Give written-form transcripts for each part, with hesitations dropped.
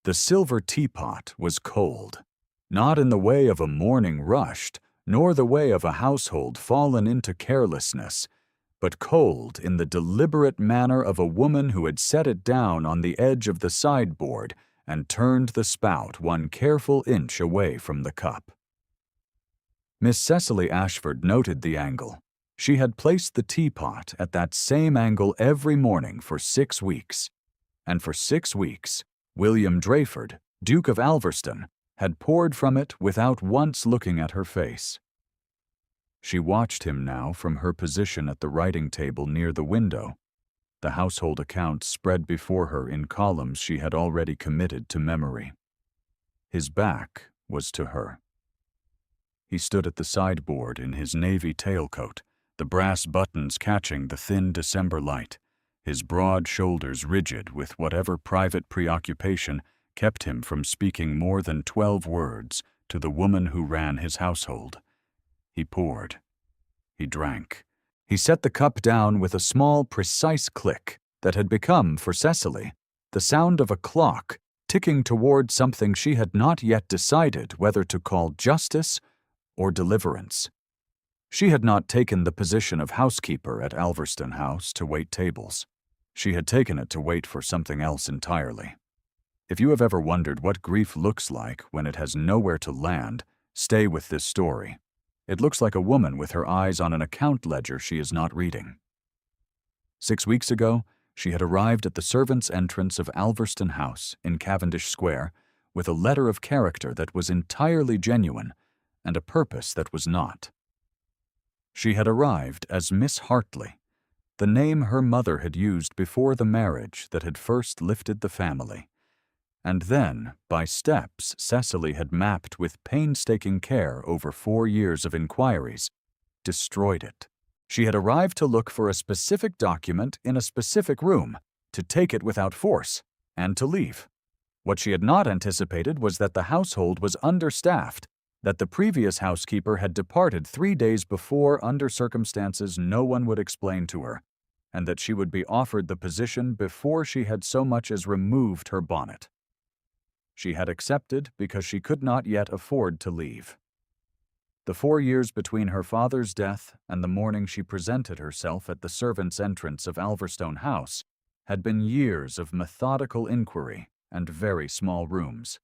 The silver teapot was cold, not in the way of a morning rushed, nor the way of a household fallen into carelessness, but cold in the deliberate manner of a woman who had set it down on the edge of the sideboard and turned the spout one careful inch away from the cup. Miss Cecily Ashford noted the angle. She had placed the teapot at that same angle every morning for 6 weeks, and for 6 weeks, William Drayford, Duke of Alverston, had poured from it without once looking at her face. She watched him now from her position at the writing table near the window, the household accounts spread before her in columns she had already committed to memory. His back was to her. He stood at the sideboard in his navy tailcoat, the brass buttons catching the thin December light, his broad shoulders rigid with whatever private preoccupation kept him from speaking more than 12 words to the woman who ran his household. He poured. He drank. He set the cup down with a small, precise click that had become, for Cecily, the sound of a clock ticking toward something she had not yet decided whether to call justice or deliverance. She had not taken the position of housekeeper at Alverston House to wait tables. She had taken it to wait for something else entirely. If you have ever wondered what grief looks like when it has nowhere to land, stay with this story. It looks like a woman with her eyes on an account ledger she is not reading. 6 weeks ago, she had arrived at the servants' entrance of Alverston House in Cavendish Square with a letter of character that was entirely genuine and a purpose that was not. She had arrived as Miss Hartley, the name her mother had used before the marriage that had first lifted the family. And then, by steps Cecily had mapped with painstaking care over 4 years of inquiries, destroyed it. She had arrived to look for a specific document in a specific room, to take it without force, and to leave. What she had not anticipated was that the household was understaffed, that the previous housekeeper had departed 3 days before under circumstances no one would explain to her, and that she would be offered the position before she had so much as removed her bonnet. She had accepted because she could not yet afford to leave. The 4 years between her father's death and the morning she presented herself at the servants' entrance of Alverstone House had been years of methodical inquiry and very small rooms.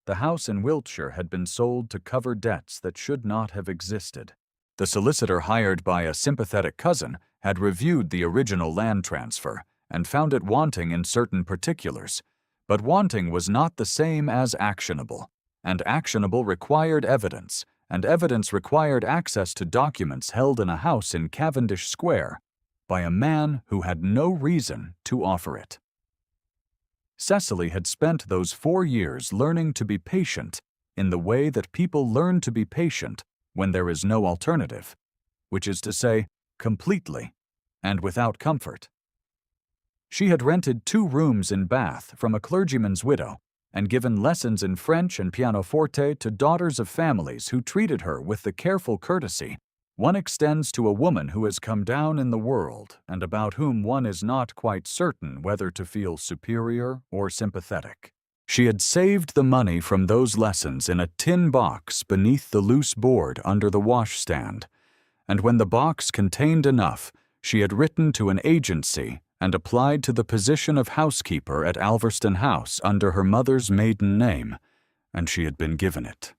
The house in Wiltshire had been sold to cover debts that should not have existed. The solicitor hired by a sympathetic cousin had reviewed the original land transfer and found it wanting in certain particulars, but wanting was not the same as actionable, and actionable required evidence, and evidence required access to documents held in a house in Cavendish Square by a man who had no reason to offer it. Cecily had spent those 4 years learning to be patient in the way that people learn to be patient when there is no alternative, which is to say, completely and without comfort. She had rented 2 rooms in Bath from a clergyman's widow and given lessons in French and pianoforte to daughters of families who treated her with the careful courtesy one extends to a woman who has come down in the world and about whom one is not quite certain whether to feel superior or sympathetic. She had saved the money from those lessons in a tin box beneath the loose board under the washstand, and when the box contained enough, she had written to an agency and applied to the position of housekeeper at Alverston House under her mother's maiden name, and she had been given it.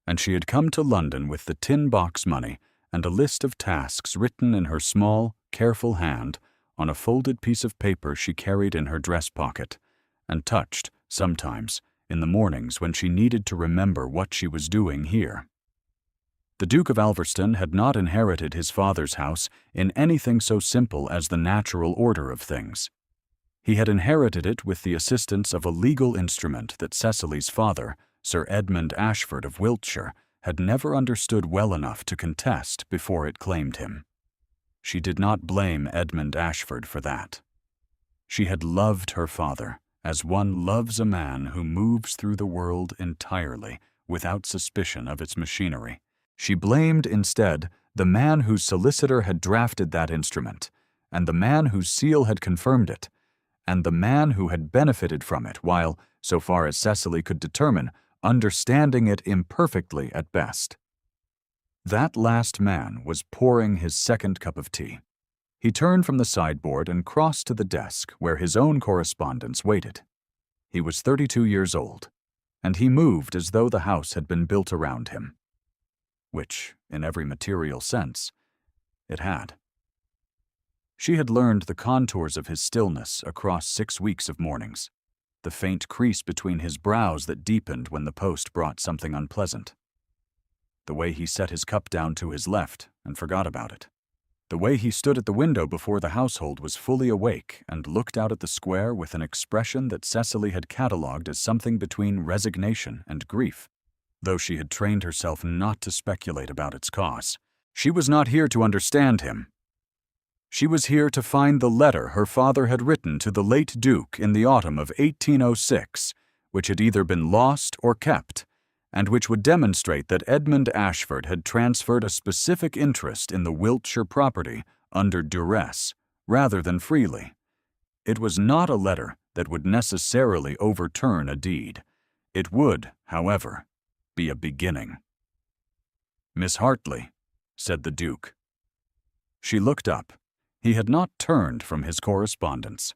And she had come to London with the tin box money and a list of tasks written in her small, careful hand on a folded piece of paper she carried in her dress pocket, and touched, sometimes, in the mornings when she needed to remember what she was doing here. The Duke of Alverston had not inherited his father's house in anything so simple as the natural order of things. He had inherited it with the assistance of a legal instrument that Cecily's father, Sir Edmund Ashford of Wiltshire, had never understood well enough to contest before it claimed him. She did not blame Edmund Ashford for that. She had loved her father, as one loves a man who moves through the world entirely, without suspicion of its machinery. She blamed, instead, the man whose solicitor had drafted that instrument, and the man whose seal had confirmed it, and the man who had benefited from it while, so far as Cecily could determine, understanding it imperfectly at best. That last man was pouring his second cup of tea. He turned from the sideboard and crossed to the desk where his own correspondence waited. He was 32 years old, and he moved as though the house had been built around him. Which, in every material sense, it had. She had learned the contours of his stillness across 6 weeks of mornings, the faint crease between his brows that deepened when the post brought something unpleasant, the way he set his cup down to his left and forgot about it, the way he stood at the window before the household was fully awake and looked out at the square with an expression that Cecily had catalogued as something between resignation and grief, though she had trained herself not to speculate about its cause. She was not here to understand him. She was here to find the letter her father had written to the late Duke in the autumn of 1806, which had either been lost or kept, and which would demonstrate that Edmund Ashford had transferred a specific interest in the Wiltshire property under duress, rather than freely. It was not a letter that would necessarily overturn a deed. It would, however, be a beginning. "Miss Hartley," said the Duke. She looked up. He had not turned from his correspondence.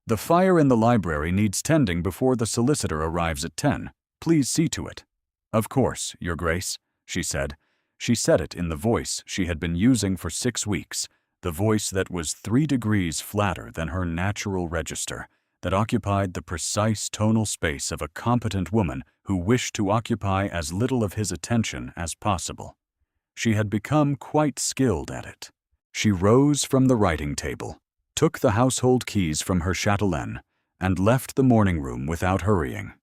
"The fire in the library needs tending before the solicitor arrives at 10. Please see to it." "Of course, Your Grace," she said. She said it in the voice she had been using for 6 weeks, the voice that was 3 degrees flatter than her natural register, that occupied the precise tonal space of a competent woman who wished to occupy as little of his attention as possible. She had become quite skilled at it. She rose from the writing table, took the household keys from her chatelaine, and left the morning room without hurrying.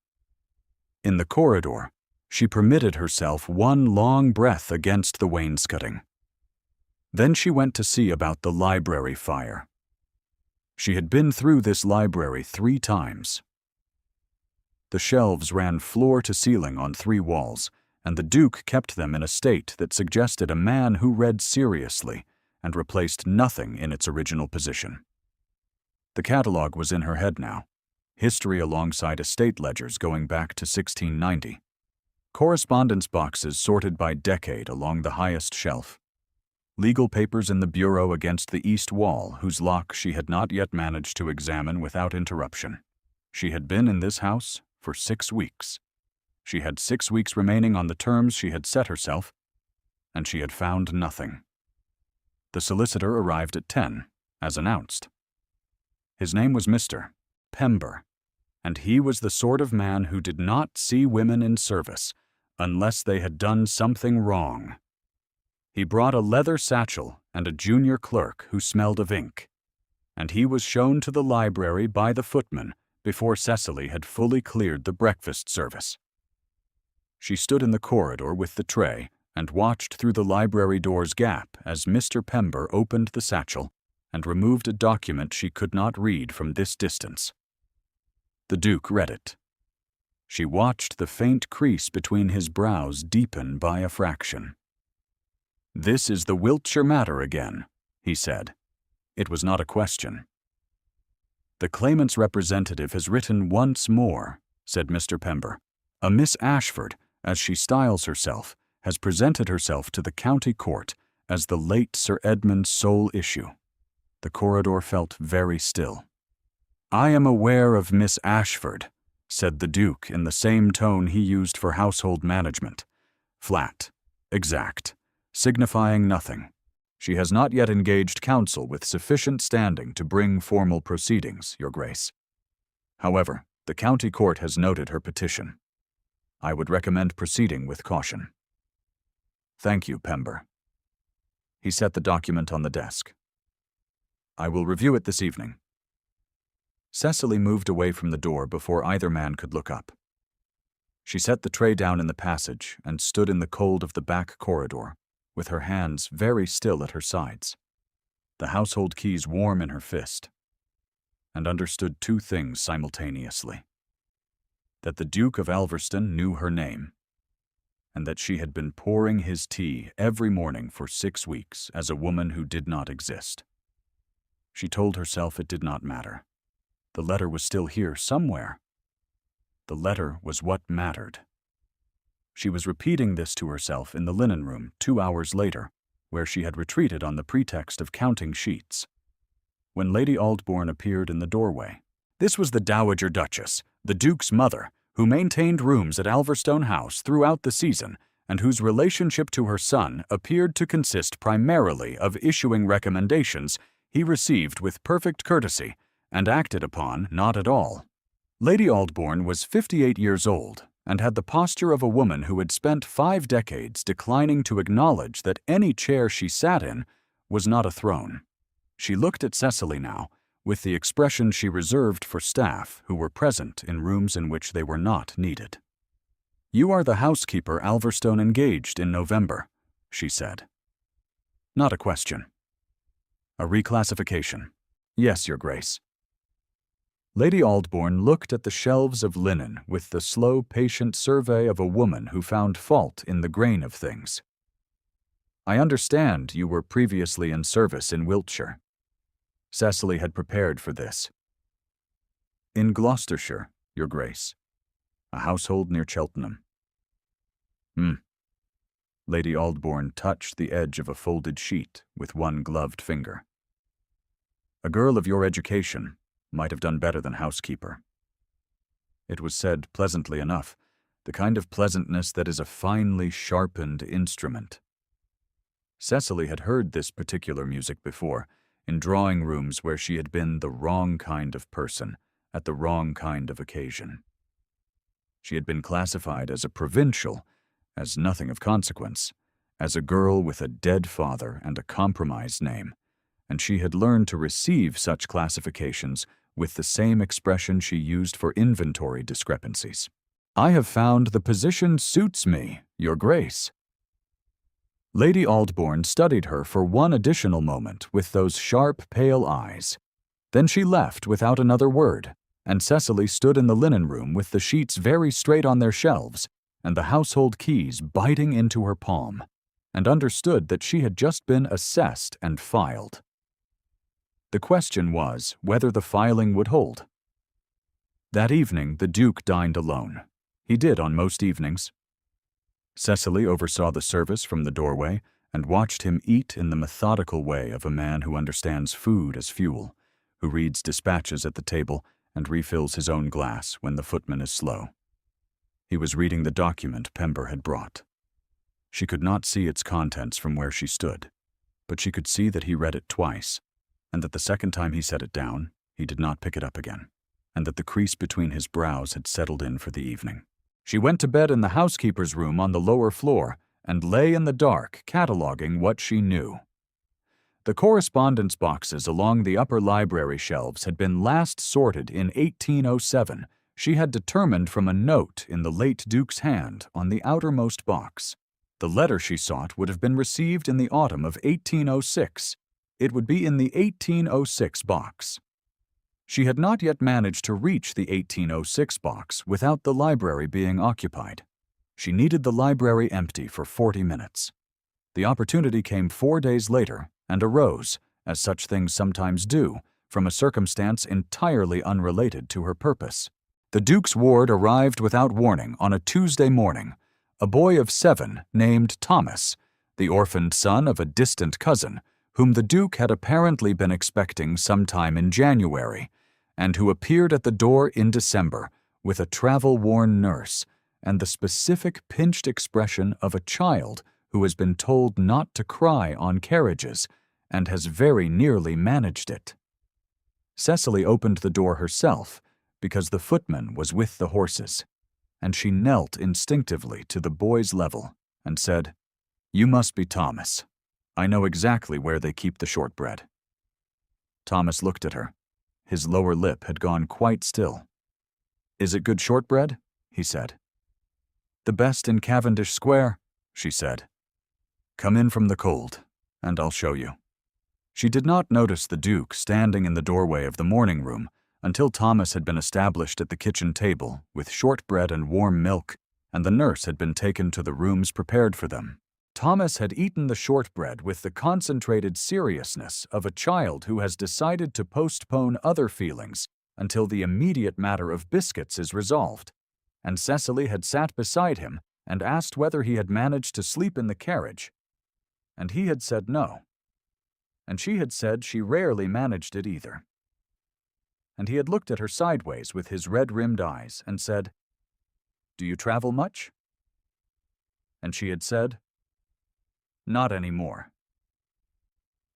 In the corridor, she permitted herself one long breath against the wainscoting. Then she went to see about the library fire. She had been through this library 3 times. The shelves ran floor to ceiling on 3 walls, and the Duke kept them in a state that suggested a man who read seriously and replaced nothing in its original position. The catalogue was in her head now, history alongside estate ledgers going back to 1690, correspondence boxes sorted by decade along the highest shelf, legal papers in the bureau against the east wall whose lock she had not yet managed to examine without interruption. She had been in this house for 6 weeks. She had 6 weeks remaining on the terms she had set herself, and she had found nothing. The solicitor arrived at 10, as announced. His name was Mr. Pember, and he was the sort of man who did not see women in service unless they had done something wrong. He brought a leather satchel and a junior clerk who smelled of ink, and he was shown to the library by the footman before Cecily had fully cleared the breakfast service. She stood in the corridor with the tray and watched through the library door's gap as Mr. Pember opened the satchel and removed a document she could not read from this distance. The Duke read it. She watched the faint crease between his brows deepen by a fraction. "This is the Wiltshire matter again," he said. It was not a question. "The claimant's representative has written once more," said Mr. Pember. "A Miss Ashford, as she styles herself, has presented herself to the county court as the late Sir Edmund's sole issue." The corridor felt very still. "I am aware of Miss Ashford," said the Duke in the same tone he used for household management. Flat, exact, signifying nothing. "She has not yet engaged counsel with sufficient standing to bring formal proceedings, Your Grace. However, the county court has noted her petition. I would recommend proceeding with caution." "Thank you, Pember." He set the document on the desk. "I will review it this evening." Cecily moved away from the door before either man could look up. She set the tray down in the passage and stood in the cold of the back corridor, with her hands very still at her sides, the household keys warm in her fist, and understood 2 things simultaneously: that the Duke of Alverston knew her name, and that she had been pouring his tea every morning for 6 weeks as a woman who did not exist. She told herself it did not matter. The letter was still here somewhere. The letter was what mattered. She was repeating this to herself in the linen room 2 hours later, where she had retreated on the pretext of counting sheets. When Lady Aldbourne appeared in the doorway, this was the Dowager Duchess, the Duke's mother, who maintained rooms at Alverstone House throughout the season and whose relationship to her son appeared to consist primarily of issuing recommendations he received with perfect courtesy and acted upon not at all. Lady Aldbourne was 58 years old and had the posture of a woman who had spent 5 decades declining to acknowledge that any chair she sat in was not a throne. She looked at Cecily now, with the expression she reserved for staff who were present in rooms in which they were not needed. "You are the housekeeper Alverstone engaged in November," she said. "Not a question." "A reclassification." "Yes, Your Grace." Lady Aldbourne looked at the shelves of linen with the slow, patient survey of a woman who found fault in the grain of things. "I understand you were previously in service in Wiltshire." Cecily had prepared for this. "In Gloucestershire, Your Grace. A household near Cheltenham." Lady Aldbourne touched the edge of a folded sheet with one gloved finger. "A girl of your education might have done better than housekeeper." It was said pleasantly enough, the kind of pleasantness that is a finely sharpened instrument. Cecily had heard this particular music before, in drawing rooms where she had been the wrong kind of person at the wrong kind of occasion. She had been classified as a provincial, as nothing of consequence, as a girl with a dead father and a compromised name, and she had learned to receive such classifications with the same expression she used for inventory discrepancies. "I have found the position suits me, Your Grace." Lady Aldbourne studied her for one additional moment with those sharp, pale eyes. Then she left without another word, and Cecily stood in the linen room with the sheets very straight on their shelves and the household keys biting into her palm, and understood that she had just been assessed and filed. The question was whether the filing would hold. That evening the Duke dined alone. He did on most evenings. Cecily oversaw the service from the doorway and watched him eat in the methodical way of a man who understands food as fuel, who reads dispatches at the table and refills his own glass when the footman is slow. He was reading the document Pember had brought. She could not see its contents from where she stood, but she could see that he read it twice, and that the second time he set it down, he did not pick it up again, and that the crease between his brows had settled in for the evening. She went to bed in the housekeeper's room on the lower floor and lay in the dark, cataloging what she knew. The correspondence boxes along the upper library shelves had been last sorted in 1807. She had determined from a note in the late Duke's hand on the outermost box. The letter she sought would have been received in the autumn of 1806. It would be in the 1806 box. She had not yet managed to reach the 1806 box without the library being occupied. She needed the library empty for 40 minutes. The opportunity came 4 days later and arose, as such things sometimes do, from a circumstance entirely unrelated to her purpose. The Duke's ward arrived without warning on a Tuesday morning. A boy of 7 named Thomas, the orphaned son of a distant cousin, whom the Duke had apparently been expecting sometime in January, and who appeared at the door in December with a travel-worn nurse and the specific pinched expression of a child who has been told not to cry on carriages and has very nearly managed it. Cecily opened the door herself because the footman was with the horses, and she knelt instinctively to the boy's level and said, "You must be Thomas. I know exactly where they keep the shortbread." Thomas looked at her. His lower lip had gone quite still. "Is it good shortbread?" he said. "The best in Cavendish Square," she said. "Come in from the cold, and I'll show you." She did not notice the Duke standing in the doorway of the morning room until Thomas had been established at the kitchen table with shortbread and warm milk, and the nurse had been taken to the rooms prepared for them. Thomas had eaten the shortbread with the concentrated seriousness of a child who has decided to postpone other feelings until the immediate matter of biscuits is resolved, and Cecily had sat beside him and asked whether he had managed to sleep in the carriage, and he had said no, and she had said she rarely managed it either. And he had looked at her sideways with his red-rimmed eyes and said, "Do you travel much?" And she had said, "Not any more."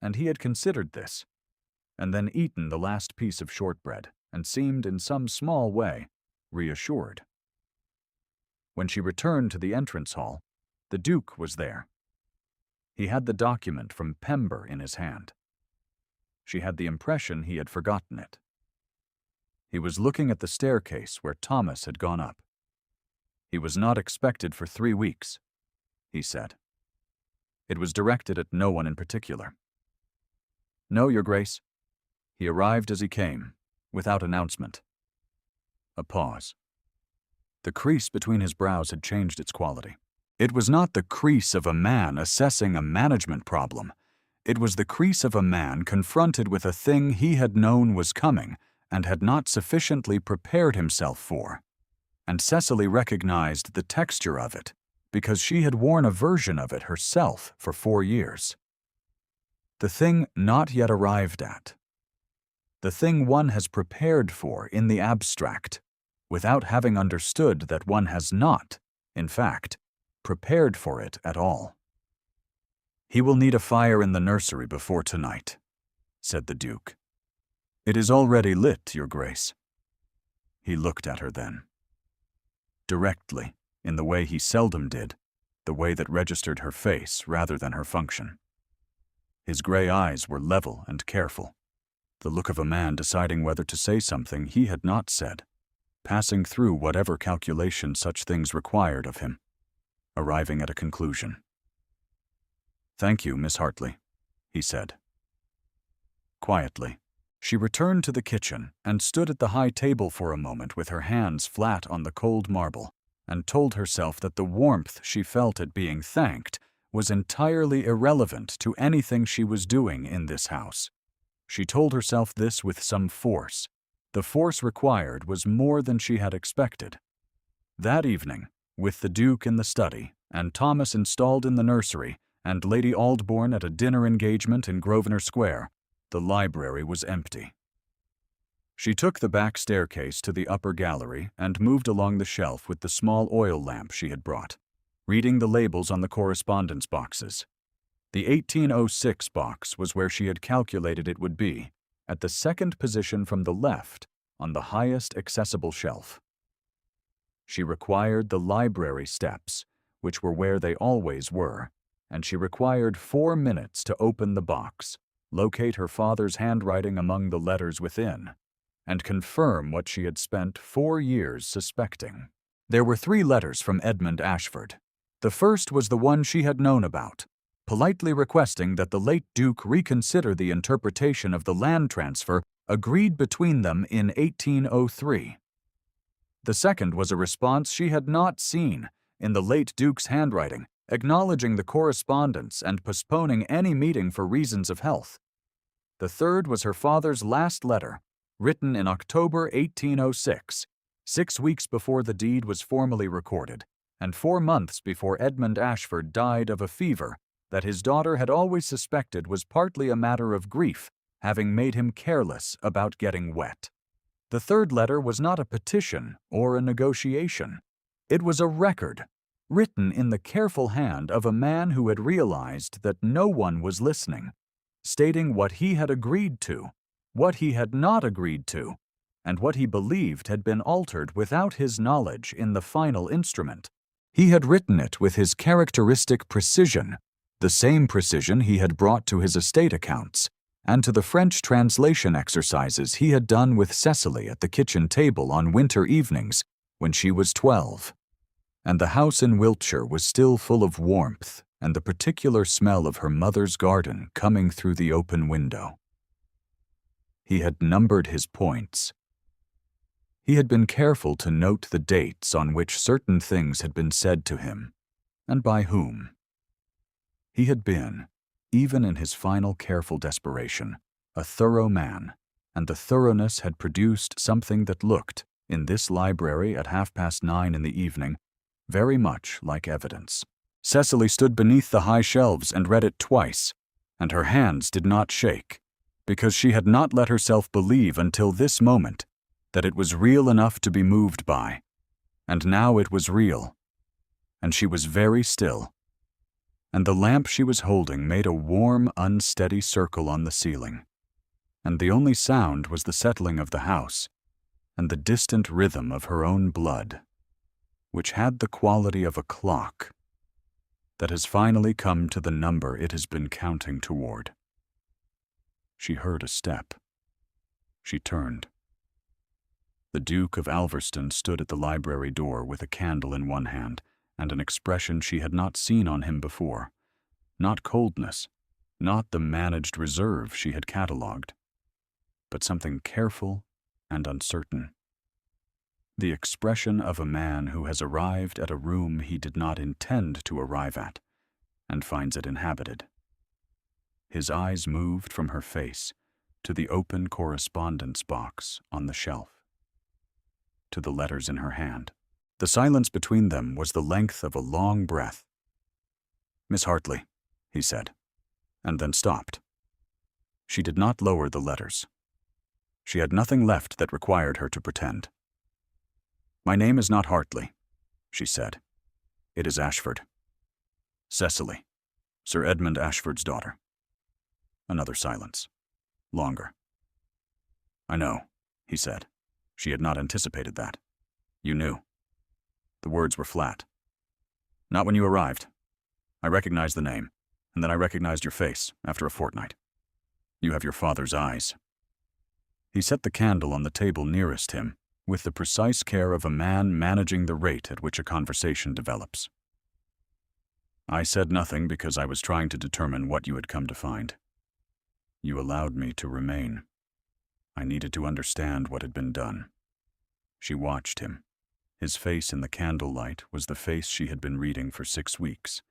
And he had considered this, and then eaten the last piece of shortbread, and seemed in some small way reassured. When she returned to the entrance hall, the Duke was there. He had the document from Pember in his hand. She had the impression he had forgotten it. He was looking at the staircase where Thomas had gone up. He was not expected for 3 weeks, he said. It was directed at no one in particular. "No, Your Grace." He arrived as he came, without announcement. A pause. The crease between his brows had changed its quality. It was not the crease of a man assessing a management problem. It was the crease of a man confronted with a thing he had known was coming and had not sufficiently prepared himself for. And Cecily recognized the texture of it, because she had worn a version of it herself for 4 years. The thing not yet arrived at. The thing one has prepared for in the abstract, without having understood that one has not, in fact, prepared for it at all. "He will need a fire in the nursery before tonight," said the Duke. "It is already lit, Your Grace." He looked at her then. Directly, in the way he seldom did, the way that registered her face rather than her function. His gray eyes were level and careful, the look of a man deciding whether to say something he had not said, passing through whatever calculation such things required of him, arriving at a conclusion. "Thank you, Miss Hartley," he said. Quietly, she returned to the kitchen and stood at the high table for a moment with her hands flat on the cold marble, and told herself that the warmth she felt at being thanked was entirely irrelevant to anything she was doing in this house. She told herself this with some force. The force required was more than she had expected. That evening, with the Duke in the study, and Thomas installed in the nursery, and Lady Aldbourne at a dinner engagement in Grosvenor Square, the library was empty. She took the back staircase to the upper gallery and moved along the shelf with the small oil lamp she had brought, reading the labels on the correspondence boxes. The 1806 box was where she had calculated it would be, at the second position from the left on the highest accessible shelf. She required the library steps, which were where they always were, and she required 4 minutes to open the box, locate her father's handwriting among the letters within, and confirm what she had spent 4 years suspecting. There were 3 letters from Edmund Ashford. The first was the one she had known about, politely requesting that the late Duke reconsider the interpretation of the land transfer agreed between them in 1803. The second was a response she had not seen, in the late Duke's handwriting, acknowledging the correspondence and postponing any meeting for reasons of health. The third was her father's last letter, written in October 1806, 6 weeks before the deed was formally recorded, and 4 months before Edmund Ashford died of a fever that his daughter had always suspected was partly a matter of grief, having made him careless about getting wet. The third letter was not a petition or a negotiation. It was a record, written in the careful hand of a man who had realized that no one was listening, stating what he had agreed to, what he had not agreed to, and what he believed had been altered without his knowledge in the final instrument. He had written it with his characteristic precision, the same precision he had brought to his estate accounts, and to the French translation exercises he had done with Cecily at the kitchen table on winter evenings when she was 12. And the house in Wiltshire was still full of warmth and the particular smell of her mother's garden coming through the open window. He had numbered his points. He had been careful to note the dates on which certain things had been said to him, and by whom. He had been, even in his final careful desperation, a thorough man, and the thoroughness had produced something that looked, in this library at 9:30 in the evening, very much like evidence. Cecily stood beneath the high shelves and read it twice, and her hands did not shake, because she had not let herself believe until this moment that it was real enough to be moved by. And now it was real, and she was very still, and the lamp she was holding made a warm, unsteady circle on the ceiling, and the only sound was the settling of the house and the distant rhythm of her own blood, which had the quality of a clock that has finally come to the number it has been counting toward. She heard a step. She turned. The Duke of Alverston stood at the library door with a candle in one hand and an expression she had not seen on him before. Not coldness, not the managed reserve she had catalogued, but something careful and uncertain. The expression of a man who has arrived at a room he did not intend to arrive at and finds it inhabited. His eyes moved from her face to the open correspondence box on the shelf, to the letters in her hand. The silence between them was the length of a long breath. "Miss Hartley," he said, and then stopped. She did not lower the letters. She had nothing left that required her to pretend. "My name is not Hartley," she said. "It is Ashford. Cecily, Sir Edmund Ashford's daughter." Another silence. Longer. "I know," he said. She had not anticipated that. "You knew." The words were flat. "Not when you arrived. I recognized the name, and then I recognized your face after a fortnight. You have your father's eyes." He set the candle on the table nearest him, with the precise care of a man managing the rate at which a conversation develops. "I said nothing because I was trying to determine what you had come to find. You allowed me to remain. I needed to understand what had been done." She watched him. His face in the candlelight was the face she had been reading for 6 weeks,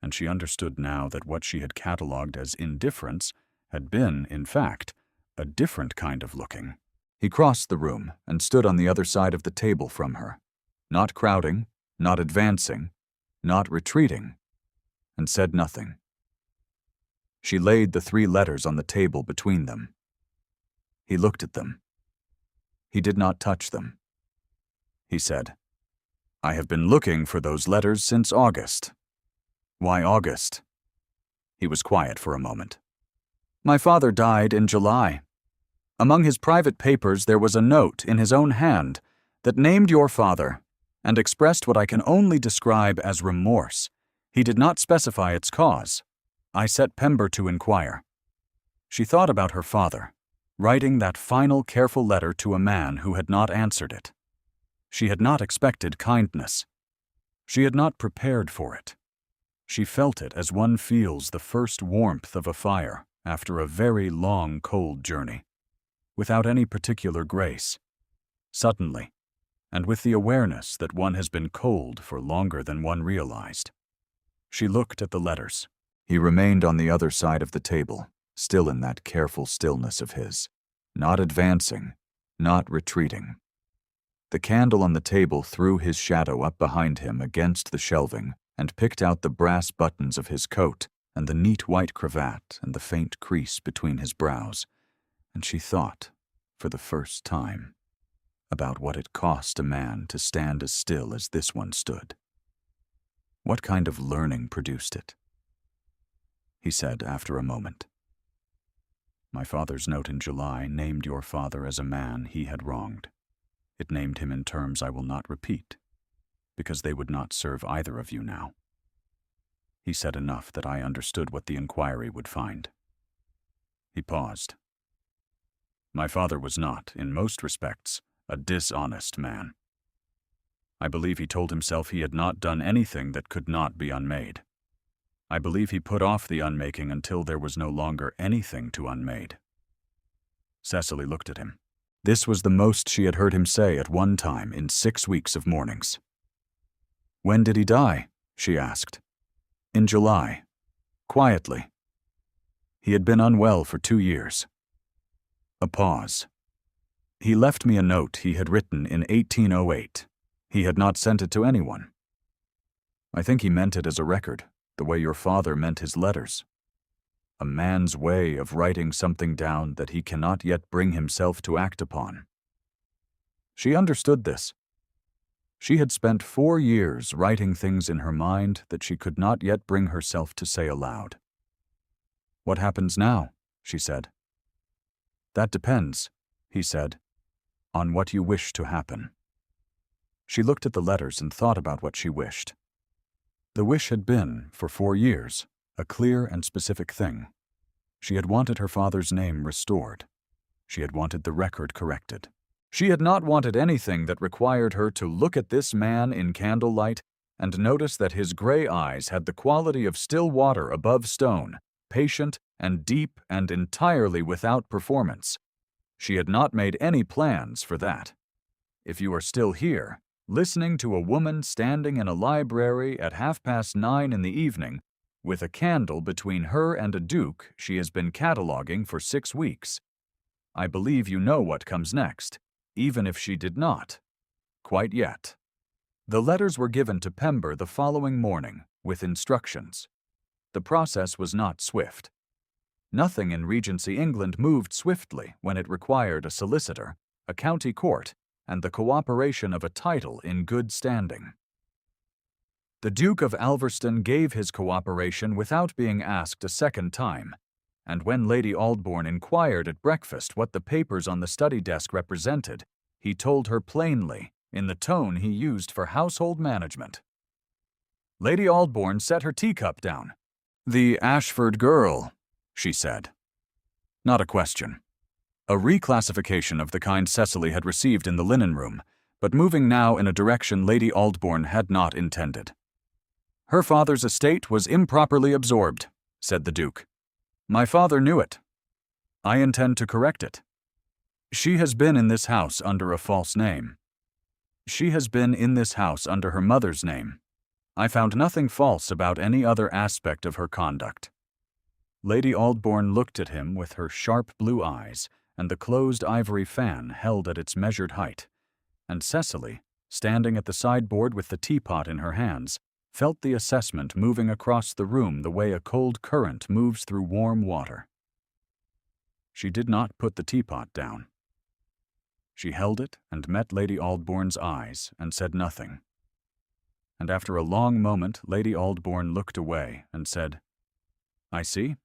and she understood now that what she had catalogued as indifference had been, in fact, a different kind of looking. He crossed the room and stood on the other side of the table from her, not crowding, not advancing, not retreating, and said nothing. She laid the 3 letters on the table between them. He looked at them. He did not touch them. He said, "I have been looking for those letters since August." "Why August?" He was quiet for a moment. "My father died in July. Among his private papers there was a note in his own hand that named your father and expressed what I can only describe as remorse. He did not specify its cause. I set Pember to inquire." She thought about her father, writing that final careful letter to a man who had not answered it. She had not expected kindness. She had not prepared for it. She felt it as one feels the first warmth of a fire after a very long, cold journey, without any particular grace, suddenly, and with the awareness that one has been cold for longer than one realized. She looked at the letters. He remained on the other side of the table, still in that careful stillness of his, not advancing, not retreating. The candle on the table threw his shadow up behind him against the shelving and picked out the brass buttons of his coat and the neat white cravat and the faint crease between his brows, and she thought, for the first time, about what it cost a man to stand as still as this one stood. What kind of learning produced it? He said after a moment, "My father's note in July named your father as a man he had wronged. It named him in terms I will not repeat, because they would not serve either of you now." He said enough that I understood what the inquiry would find. He paused. "My father was not, in most respects, a dishonest man. I believe he told himself he had not done anything that could not be unmade. I believe he put off the unmaking until there was no longer anything to unmade." Cecily looked at him. This was the most she had heard him say at one time in 6 weeks of mornings. "When did he die?" she asked. "In July. Quietly. He had been unwell for 2 years. A pause. He left me a note he had written in 1808. He had not sent it to anyone. I think he meant it as a record, the way your father meant his letters. A man's way of writing something down that he cannot yet bring himself to act upon. She understood this. She had spent 4 years writing things in her mind that she could not yet bring herself to say aloud. "What happens now?" she said. "That depends," he said, "on what you wish to happen." She looked at the letters and thought about what she wished. The wish had been, for 4 years, a clear and specific thing. She had wanted her father's name restored. She had wanted the record corrected. She had not wanted anything that required her to look at this man in candlelight and notice that his gray eyes had the quality of still water above stone, patient and deep and entirely without performance. She had not made any plans for that. If you are still here, listening to a woman standing in a library at 9:30 in the evening, with a candle between her and a duke she has been cataloging for 6 weeks, I believe you know what comes next, even if she did not. Quite yet. The letters were given to Pember the following morning, with instructions. The process was not swift. Nothing in Regency England moved swiftly when it required a solicitor, a county court, and the cooperation of a title in good standing. The Duke of Alverston gave his cooperation without being asked a second time, and when Lady Aldbourne inquired at breakfast what the papers on the study desk represented, he told her plainly, in the tone he used for household management. Lady Aldbourne set her teacup down. "The Ashford girl," she said. Not a question. A reclassification of the kind Cecily had received in the linen room, but moving now in a direction Lady Aldbourne had not intended. "Her father's estate was improperly absorbed," said the Duke. "My father knew it. I intend to correct it. She has been in this house under a false name. She has been in this house under her mother's name. I found nothing false about any other aspect of her conduct." Lady Aldbourne looked at him with her sharp blue eyes and the closed ivory fan held at its measured height, and Cecily, standing at the sideboard with the teapot in her hands, felt the assessment moving across the room the way a cold current moves through warm water. She did not put the teapot down. She held it and met Lady Aldbourne's eyes and said nothing. And after a long moment, Lady Aldbourne looked away and said, "I see,"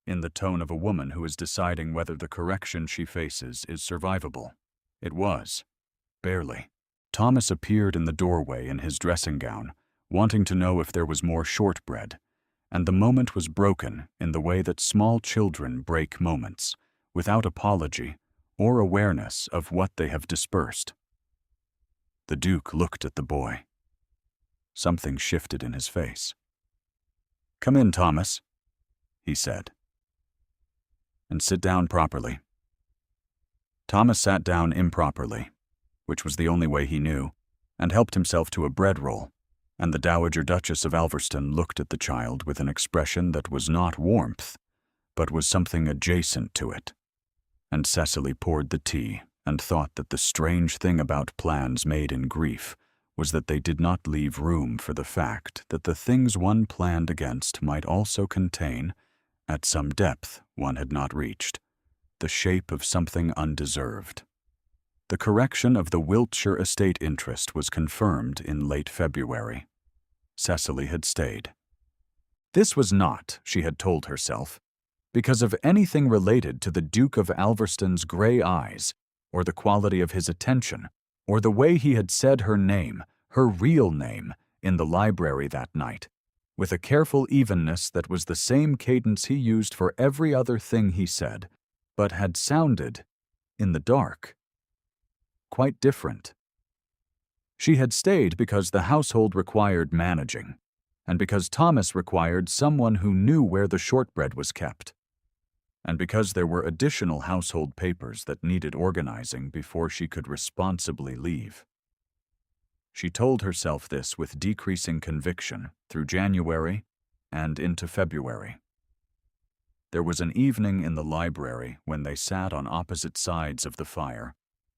in the tone of a woman who is deciding whether the correction she faces is survivable. It was. Barely. Thomas appeared in the doorway in his dressing gown, wanting to know if there was more shortbread, and the moment was broken in the way that small children break moments, without apology or awareness of what they have dispersed. The Duke looked at the boy. Something shifted in his face. "Come in, Thomas," he said, "and sit down properly." Thomas sat down improperly, which was the only way he knew, and helped himself to a bread roll, and the Dowager Duchess of Alverston looked at the child with an expression that was not warmth, but was something adjacent to it. And Cecily poured the tea and thought that the strange thing about plans made in grief was that they did not leave room for the fact that the things one planned against might also contain, at some depth one had not reached, the shape of something undeserved. The correction of the Wiltshire estate interest was confirmed in late February. Cecily had stayed. This was not, she had told herself, because of anything related to the Duke of Alverston's gray eyes, or the quality of his attention, or the way he had said her name, her real name, in the library that night, with a careful evenness that was the same cadence he used for every other thing he said, but had sounded, in the dark, quite different. She had stayed because the household required managing, and because Thomas required someone who knew where the shortbread was kept, and because there were additional household papers that needed organizing before she could responsibly leave. She told herself this with decreasing conviction through January and into February. There was an evening in the library when they sat on opposite sides of the fire,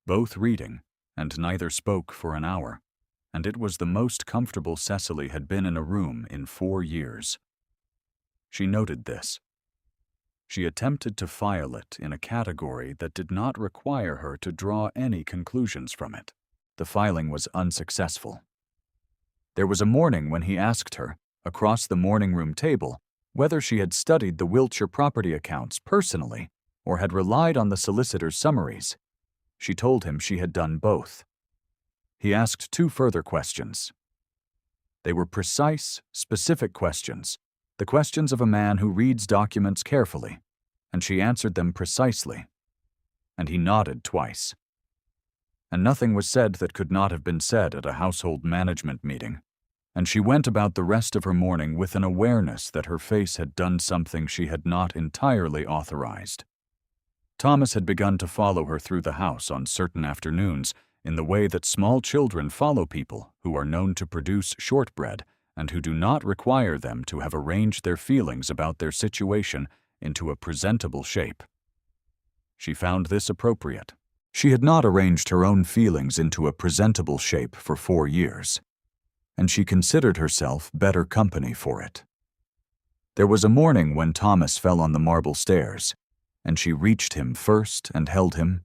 both reading, and neither spoke for an hour, and it was the most comfortable Cecily had been in a room in 4 years. She noted this. She attempted to file it in a category that did not require her to draw any conclusions from it. The filing was unsuccessful. There was a morning when he asked her, across the morning room table, whether she had studied the Wiltshire property accounts personally or had relied on the solicitor's summaries. She told him she had done both. He asked 2 further questions. They were precise, specific questions, the questions of a man who reads documents carefully, and she answered them precisely. And he nodded twice. And nothing was said that could not have been said at a household management meeting, and she went about the rest of her morning with an awareness that her face had done something she had not entirely authorized. Thomas had begun to follow her through the house on certain afternoons in the way that small children follow people who are known to produce shortbread and who do not require them to have arranged their feelings about their situation into a presentable shape. She found this appropriate. She had not arranged her own feelings into a presentable shape for 4 years, and she considered herself better company for it. There was a morning when Thomas fell on the marble stairs, and she reached him first and held him.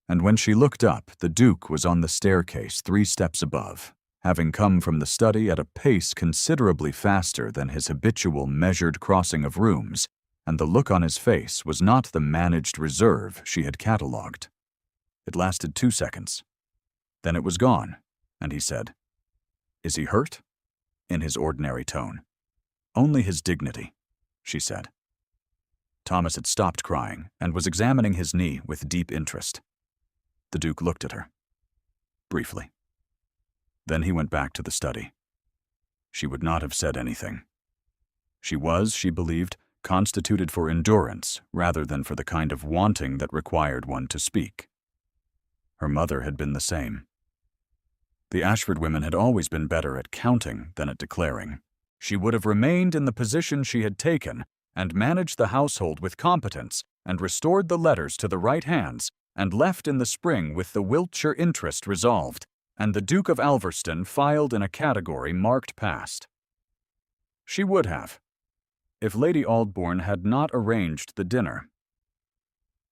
And when she looked up, the Duke was on the staircase 3 steps above, having come from the study at a pace considerably faster than his habitual measured crossing of rooms, and the look on his face was not the managed reserve she had catalogued. It lasted 2 seconds. Then it was gone, and he said, "Is he hurt?" in his ordinary tone. "Only his dignity," she said. Thomas had stopped crying and was examining his knee with deep interest. The Duke looked at her, briefly. Then he went back to the study. She would not have said anything. She was, she believed, constituted for endurance rather than for the kind of wanting that required one to speak. Her mother had been the same. The Ashford women had always been better at counting than at declaring. She would have remained in the position she had taken and managed the household with competence and restored the letters to the right hands and left in the spring with the Wiltshire interest resolved and the Duke of Alverston filed in a category marked past. She would have, if Lady Aldbourne had not arranged the dinner.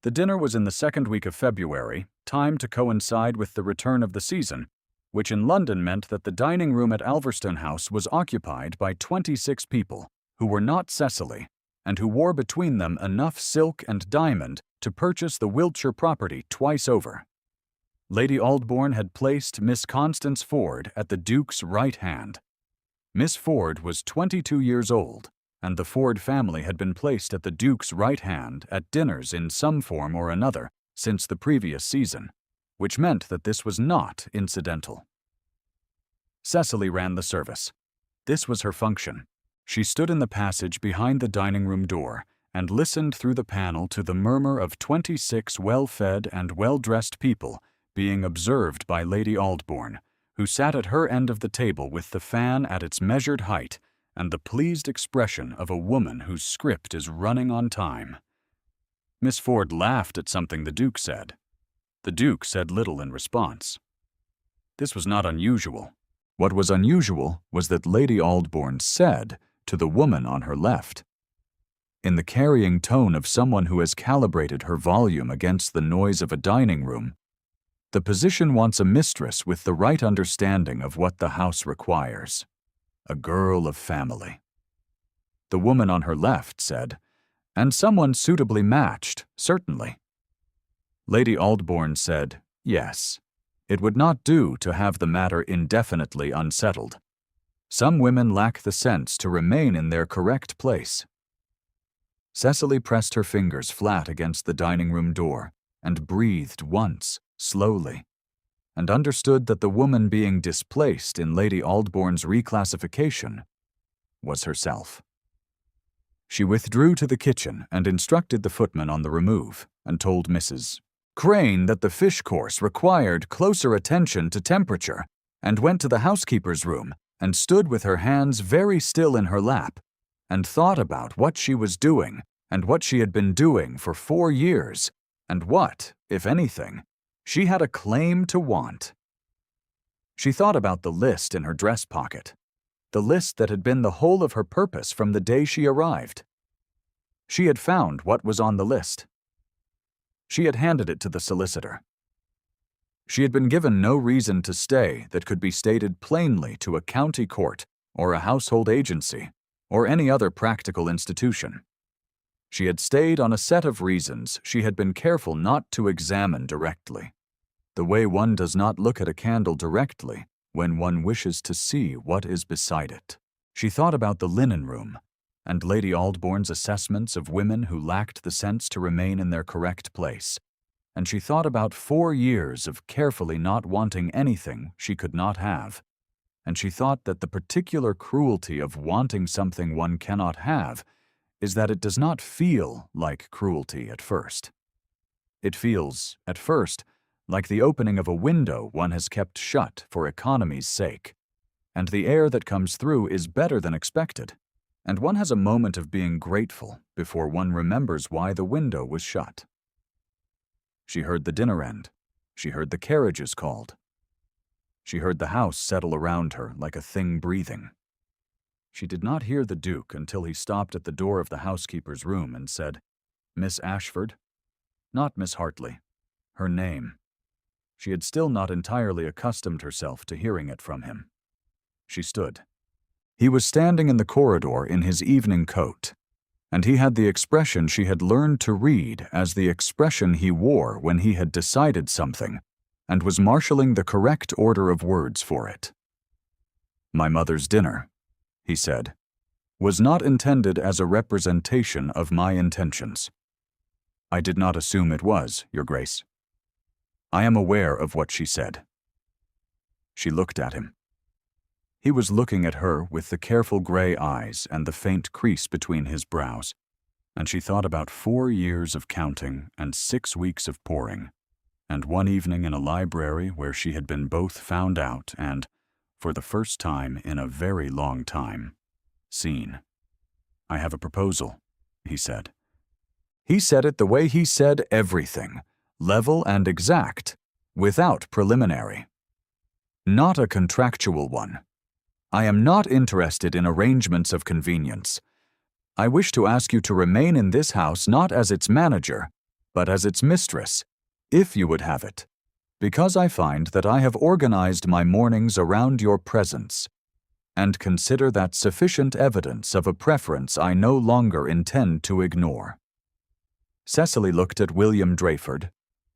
The dinner was in the 2nd week of February, timed to coincide with the return of the season, which in London meant that the dining room at Alverston House was occupied by 26 people who were not Cecily and who wore between them enough silk and diamond to purchase the Wiltshire property twice over. Lady Aldbourne had placed Miss Constance Ford at the Duke's right hand. Miss Ford was 22 years old, and the Ford family had been placed at the Duke's right hand at dinners in some form or another since the previous season, which meant that this was not incidental. Cecily ran the service. This was her function. She stood in the passage behind the dining room door and listened through the panel to the murmur of 26 well-fed and well-dressed people being observed by Lady Aldbourne, who sat at her end of the table with the fan at its measured height and the pleased expression of a woman whose script is running on time. Miss Ford laughed at something the Duke said. The Duke said little in response. This was not unusual. What was unusual was that Lady Aldbourne said to the woman on her left, in the carrying tone of someone who has calibrated her volume against the noise of a dining room, "The position wants a mistress with the right understanding of what the house requires. A girl of family." The woman on her left said, "And someone suitably matched, certainly." Lady Aldbourne said, "Yes. It would not do to have the matter indefinitely unsettled. Some women lack the sense to remain in their correct place." Cecily pressed her fingers flat against the dining room door and breathed once, slowly, and understood that the woman being displaced in Lady Aldbourne's reclassification was herself. She withdrew to the kitchen and instructed the footman on the remove, and told Mrs. Crane that the fish course required closer attention to temperature, and went to the housekeeper's room and stood with her hands very still in her lap, and thought about what she was doing and what she had been doing for 4 years, and what, if anything, she had a claim to want. She thought about the list in her dress pocket, the list that had been the whole of her purpose from the day she arrived. She had found what was on the list. She had handed it to the solicitor. She had been given no reason to stay that could be stated plainly to a county court or a household agency or any other practical institution. She had stayed on a set of reasons she had been careful not to examine directly, the way one does not look at a candle directly when one wishes to see what is beside it. She thought about the linen room and Lady Aldbourne's assessments of women who lacked the sense to remain in their correct place, and she thought about 4 years of carefully not wanting anything she could not have, and she thought that the particular cruelty of wanting something one cannot have is that it does not feel like cruelty at first. It feels, at first, like the opening of a window one has kept shut for economy's sake, and the air that comes through is better than expected, and one has a moment of being grateful before one remembers why the window was shut. She heard the dinner end. She heard the carriages called. She heard the house settle around her like a thing breathing. She did not hear the Duke until he stopped at the door of the housekeeper's room and said, "Miss Ashford?" Not Miss Hartley. Her name. She had still not entirely accustomed herself to hearing it from him. She stood. He was standing in the corridor in his evening coat, and he had the expression she had learned to read as the expression he wore when he had decided something and was marshalling the correct order of words for it. "My mother's dinner," he said, "was not intended as a representation of my intentions. I did not assume it was, Your Grace. I am aware of what she said." She looked at him. He was looking at her with the careful gray eyes and the faint crease between his brows, and she thought about 4 years of counting and 6 weeks of pouring, and one evening in a library where she had been both found out and, for the first time in a very long time, seen. "I have a proposal," he said. He said it the way he said everything, level and exact, without preliminary. Not a contractual one. "I am not interested in arrangements of convenience. I wish to ask you to remain in this house not as its manager, but as its mistress, if you would have it, because I find that I have organized my mornings around your presence, and consider that sufficient evidence of a preference I no longer intend to ignore." Cecily looked at William Drayford,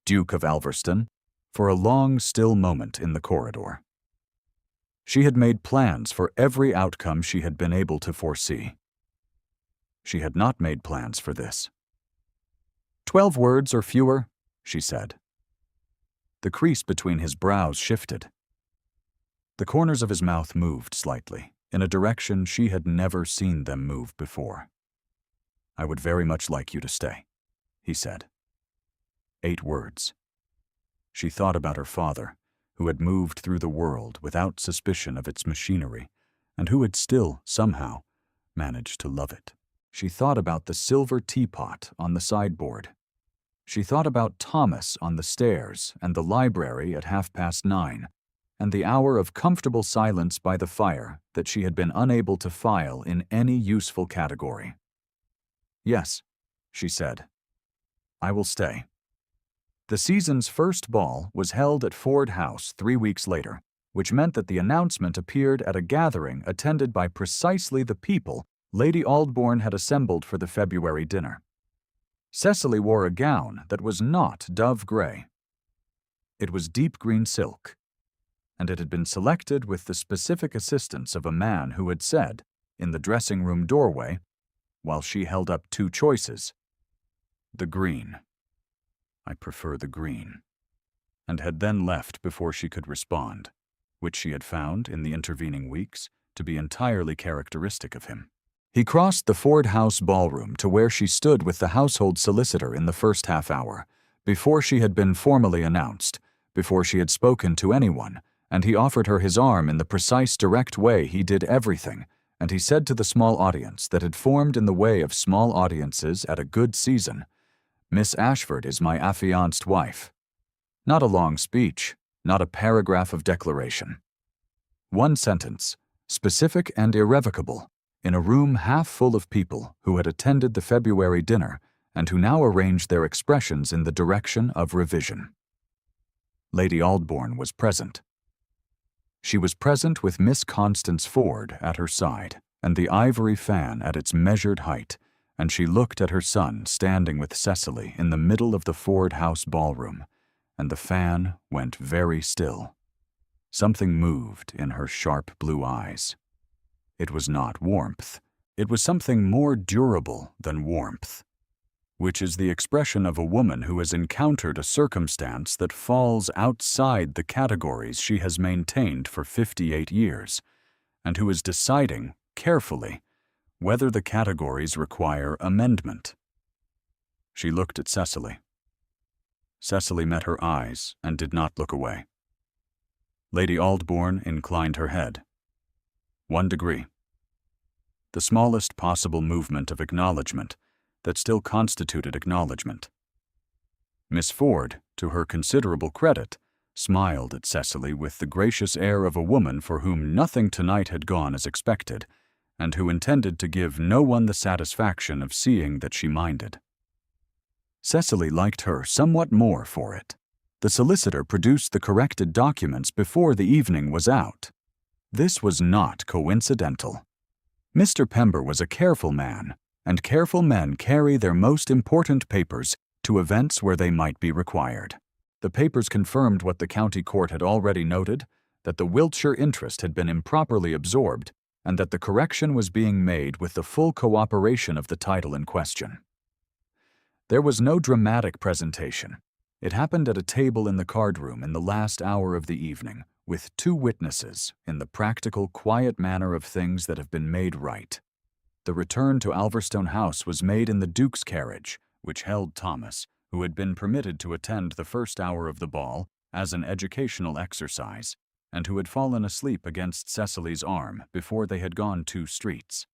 Duke of Alverston, for a long, still moment in the corridor. She had made plans for every outcome she had been able to foresee. She had not made plans for this. 12 words or fewer, she said. The crease between his brows shifted. The corners of his mouth moved slightly, in a direction she had never seen them move before. "I would very much like you to stay," he said. 8 words. She thought about her father, who had moved through the world without suspicion of its machinery, and who had still, somehow, managed to love it. She thought about the silver teapot on the sideboard. She thought about Thomas on the stairs and the library at 9:30, and the hour of comfortable silence by the fire that she had been unable to file in any useful category. "Yes," she said. "I will stay." The season's first ball was held at Ford House 3 weeks later, which meant that the announcement appeared at a gathering attended by precisely the people Lady Aldbourne had assembled for the February dinner. Cecily wore a gown that was not dove gray. It was deep green silk, and it had been selected with the specific assistance of a man who had said, in the dressing-room doorway, while she held up 2 choices, "The green. I prefer the green," and had then left before she could respond, which she had found, in the intervening weeks, to be entirely characteristic of him. He crossed the Ford House ballroom to where she stood with the household solicitor in the first half hour, before she had been formally announced, before she had spoken to anyone, and he offered her his arm in the precise direct way he did everything, and he said to the small audience that had formed in the way of small audiences at a good season, "Miss Ashford is my affianced wife." Not a long speech, not a paragraph of declaration. One sentence, specific and irrevocable, in a room half full of people who had attended the February dinner and who now arranged their expressions in the direction of revision. Lady Aldbourne was present. She was present with Miss Constance Ford at her side and the ivory fan at its measured height, and she looked at her son standing with Cecily in the middle of the Ford House ballroom, and the fan went very still. Something moved in her sharp blue eyes. It was not warmth. It was something more durable than warmth, which is the expression of a woman who has encountered a circumstance that falls outside the categories she has maintained for 58 years, and who is deciding, carefully, whether the categories require amendment. She looked at Cecily. Cecily met her eyes and did not look away. Lady Aldbourne inclined her head. 1 degree. The smallest possible movement of acknowledgement that still constituted acknowledgement. Miss Ford, to her considerable credit, smiled at Cecily with the gracious air of a woman for whom nothing tonight had gone as expected, and who intended to give no one the satisfaction of seeing that she minded. Cecily liked her somewhat more for it. The solicitor produced the corrected documents before the evening was out. This was not coincidental. Mr. Pember was a careful man, and careful men carry their most important papers to events where they might be required. The papers confirmed what the county court had already noted, that the Wiltshire interest had been improperly absorbed, and that the correction was being made with the full cooperation of the title in question. There was no dramatic presentation. It happened at a table in the card-room in the last hour of the evening, with 2 witnesses in the practical, quiet manner of things that have been made right. The return to Alverstone House was made in the Duke's carriage, which held Thomas, who had been permitted to attend the first hour of the ball as an educational exercise, and who had fallen asleep against Cecily's arm before they had gone 2 streets.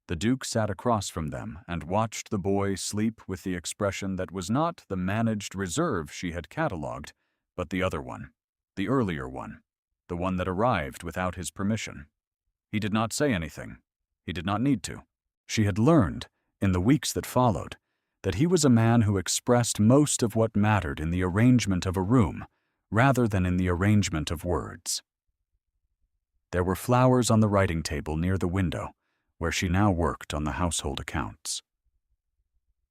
The Duke sat across from them and watched the boy sleep with the expression that was not the managed reserve she had catalogued, but the other one, the earlier one, the one that arrived without his permission. He did not say anything. He did not need to. She had learned, in the weeks that followed, that he was a man who expressed most of what mattered in the arrangement of a room, rather than in the arrangement of words. There were flowers on the writing table near the window, where she now worked on the household accounts.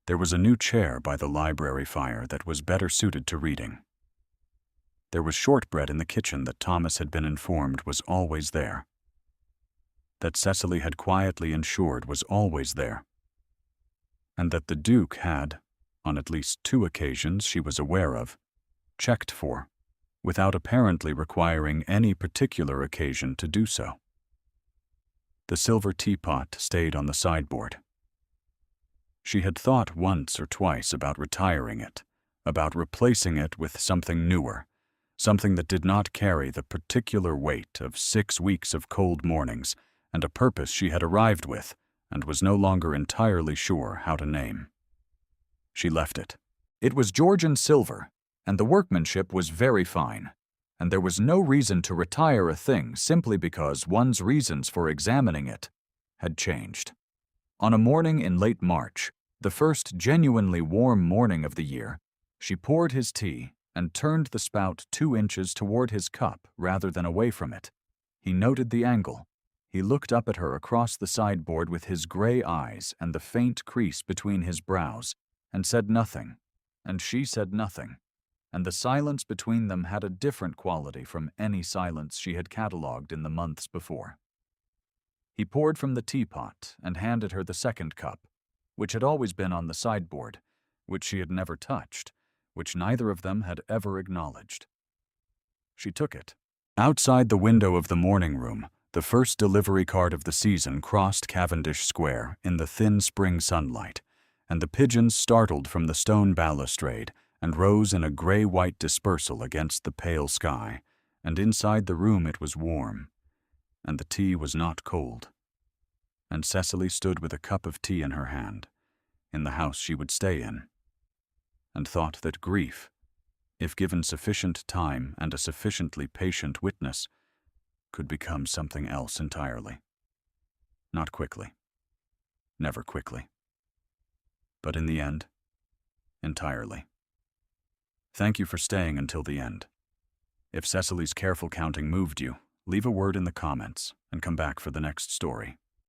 There was a new chair by the library fire that was better suited to reading. There was shortbread in the kitchen that Thomas had been informed was always there, that Cecily had quietly ensured was always there, and that the Duke had, on at least 2 occasions she was aware of, checked for, without apparently requiring any particular occasion to do so. The silver teapot stayed on the sideboard. She had thought once or twice about retiring it, about replacing it with something newer, something that did not carry the particular weight of 6 weeks of cold mornings and a purpose she had arrived with and was no longer entirely sure how to name. She left it. It was Georgian silver, and the workmanship was very fine, and there was no reason to retire a thing simply because one's reasons for examining it had changed. On a morning in late March, the first genuinely warm morning of the year, she poured his tea and turned the spout 2 inches toward his cup rather than away from it. He noted the angle. He looked up at her across the sideboard with his gray eyes and the faint crease between his brows, and said nothing, and she said nothing, and the silence between them had a different quality from any silence she had catalogued in the months before. He poured from the teapot and handed her the second cup, which had always been on the sideboard, which she had never touched, which neither of them had ever acknowledged. She took it. Outside the window of the morning room, the first delivery cart of the season crossed Cavendish Square in the thin spring sunlight, and the pigeons startled from the stone balustrade and rose in a gray-white dispersal against the pale sky, and inside the room it was warm, and the tea was not cold. and Cecily stood with a cup of tea in her hand, in the house she would stay in, and thought that grief, if given sufficient time and a sufficiently patient witness, could become something else entirely. Not quickly. Never quickly. But in the end, entirely. Thank you for staying until the end. If Cecily's careful counting moved you, leave a word in the comments and come back for the next story.